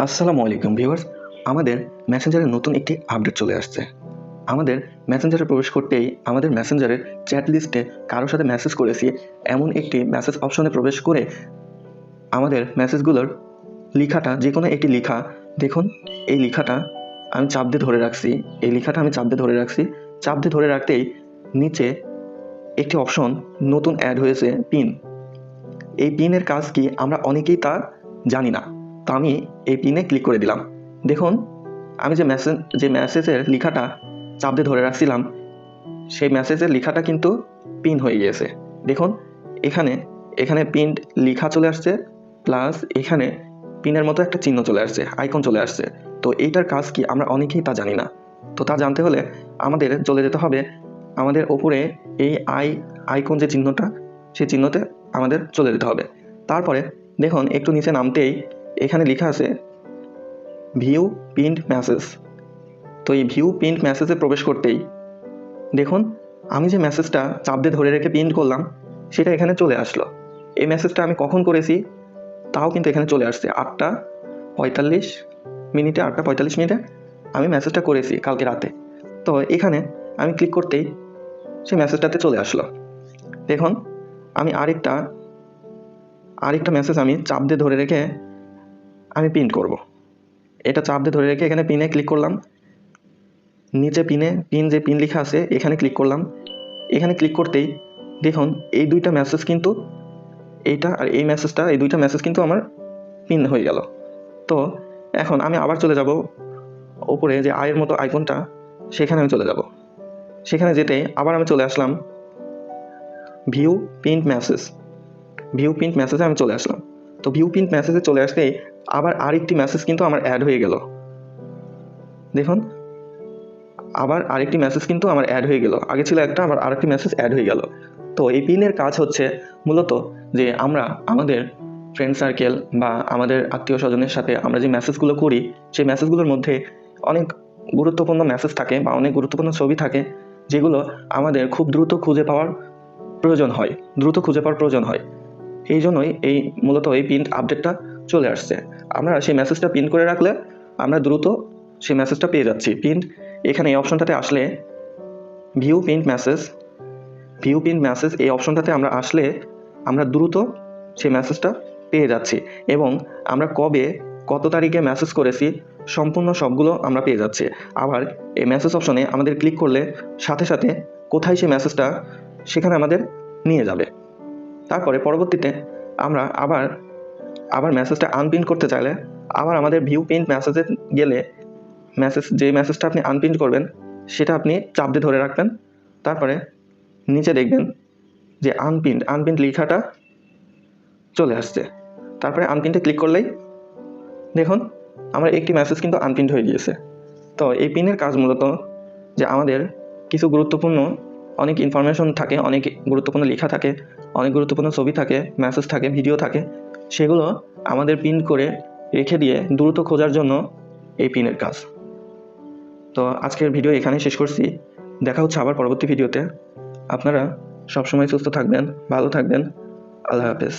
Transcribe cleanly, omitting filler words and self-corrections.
আসসালামু আলাইকুম ভিউয়ার্স, আমাদের মেসেঞ্জারে নতুন একটি আপডেট চলে আসছে। আমাদের মেসেঞ্জারে প্রবেশ করতেই আমাদের মেসেঞ্জারের চ্যাট লিস্টে কারোর সাথে মেসেজ করেছি এমন একটি মেসেজ অপশনে প্রবেশ করে আমাদের মেসেজগুলোর লেখাটা যে কোনো একটি লেখা দেখুন, এই লেখাটা আমি চাপ দিয়ে ধরে রাখছি। চাপ দিয়ে ধরে রাখতেই নিচে একটি অপশন নতুন অ্যাড হয়েছে, পিন। এই পিনের কাজ কি আমরা অনেকেই তা জানি না। তো আমি এই পিনে ক্লিক করে দিলাম। দেখুন, আমি যে মেসেজের লেখাটা চাপ দিয়ে ধরে রাখছিলাম সেই মেসেজের লেখাটা কিন্তু পিন হয়ে গিয়েছে। দেখুন, এখানে পিন লেখা চলে আসছে, প্লাস এখানে পিনের মতো একটা চিহ্ন চলে আসছে, আইকন চলে আসছে। তো এইটার কাজ কি আমরা অনেকেই তা জানি না। তো তা জানতে হলে আমাদের চলে যেতে হবে আমাদের ওপরে এই আইকন যে চিহ্নটা, সেই চিহ্নতে আমাদের চলে যেতে হবে। তারপরে দেখুন, একটু নিচে নামতেই এখানে লেখা আছে ভিউ পিন্ড মেসেজ। তো এই ভিউ পিন্ড মেসেজে প্রবেশ করতেই দেখুন, আমি যে মেসেজটা চাপ দিয়ে ধরে রেখে পিন করলাম সেটা এখানে চলে আসলো। এই মেসেজটা আমি কখন করেছি তাও কিন্তু এখানে চলে আসছে 8টা 45 মিনিটে আমি মেসেজটা করেছি কালকে রাতে। তো এখানে আমি ক্লিক করতেই সেই মেসেজটাতে চলে আসলো। দেখুন, আমি আরেকটা মেসেজ আমি চাপ দিয়ে ধরে রেখে আমি পিন করব। এটা চাপ দিয়ে ধরে রেখে এখানে পিনে ক্লিক করলাম। নিচে যে পিন লেখা আছে এখানে ক্লিক করলাম। এখানে ক্লিক করতেই দেখুন, এই দুইটা মেসেজ কিন্তু, এইটা আর এই মেসেজটা, এই দুইটা মেসেজ কিন্তু আমার পিন হয়ে গেল। তো এখন আমি আবার চলে যাব ওপরে যে আয়ের মতো আইকনটা, সেখানে আমি চলে যাব। সেখানে যেতে আবার আমি চলে আসলাম ভিউ পিন্ড মেসেজে আমি চলে আসলাম। তো ভিউ পিন্ড মেসেজে চলে আসতেই আবার আরেকটি মেসেজ কিন্তু আমার অ্যাড হয়ে গেল। দেখুন, আবার আরেকটি মেসেজ কিন্তু আমার অ্যাড হয়ে গেল। আগে ছিল একটা, আবার আরেকটি মেসেজ অ্যাড হয়ে গেল। তো এই পিনের কাজ হচ্ছে মূলত যে আমরা আমাদের ফ্রেন্ড সার্কেল বা আমাদের আত্মীয় স্বজনের সাথে আমরা যে মেসেজগুলো করি সেই মেসেজগুলোর মধ্যে অনেক গুরুত্বপূর্ণ মেসেজ থাকে বা অনেক গুরুত্বপূর্ণ ছবি থাকে, যেগুলো আমাদের খুব দ্রুত খুঁজে পাওয়ার প্রয়োজন হয়। এই জন্যই মূলত এই পিন আপডেটটা চলে আসছে। আমরা সেই মেসেজটা পিন করে রাখলে আমরা দ্রুত সেই মেসেজটা পেয়ে যাচ্ছি। এখানে এই অপশনটাতে আসলে ভিউ পিন্ড মেসেজ এই অপশনটাতে আমরা আসলে আমরা দ্রুত সেই মেসেজটা পেয়ে যাচ্ছি এবং আমরা কত তারিখে মেসেজ করেছি সম্পূর্ণ সবগুলো আমরা পেয়ে যাচ্ছি। আবার এই মেসেজ অপশনে আমাদের ক্লিক করলে সাথে সাথে কোথায় সেই মেসেজটা সেখানে আমাদের নিয়ে যাবে। তারপরে পরবর্তীতে আমরা আবার মেসেজটা আনপিন করতে চাইলে আবার আমাদের ভিউ পিন্ড মেসেজে গেলে যে মেসেজটা আপনি আনপিন করবেন সেটা আপনি চাপ দিয়ে ধরে রাখবেন। তারপরে নিচে দেখবেন যে আনপিন্ড লেখাটা চলে আসছে। তারপরে আনপিনটা ক্লিক করলেই দেখুন আমার একটি মেসেজ কিন্তু আনপিন্ড হয়ে গিয়েছে। তো এই পিনের কাজ মূলত যে আমাদের কিছু গুরুত্বপূর্ণ অনেক ইনফরমেশন থাকে, অনেক গুরুত্বপূর্ণ লেখা থাকে, অনেক গুরুত্বপূর্ণ ছবি থাকে, মেসেজ থাকে, ভিডিও থাকে, সেগুলো আমাদের পিন করে রেখে দিয়ে দ্রুত খোঁজার জন্য এই পিনের কাজ। তো আজকের ভিডিও এখানেই শেষ করছি। দেখা হচ্ছে আবার পরবর্তী ভিডিওতে। আপনারা সবসময় সুস্থ থাকবেন, ভালো থাকবেন। আল্লাহ হাফেজ।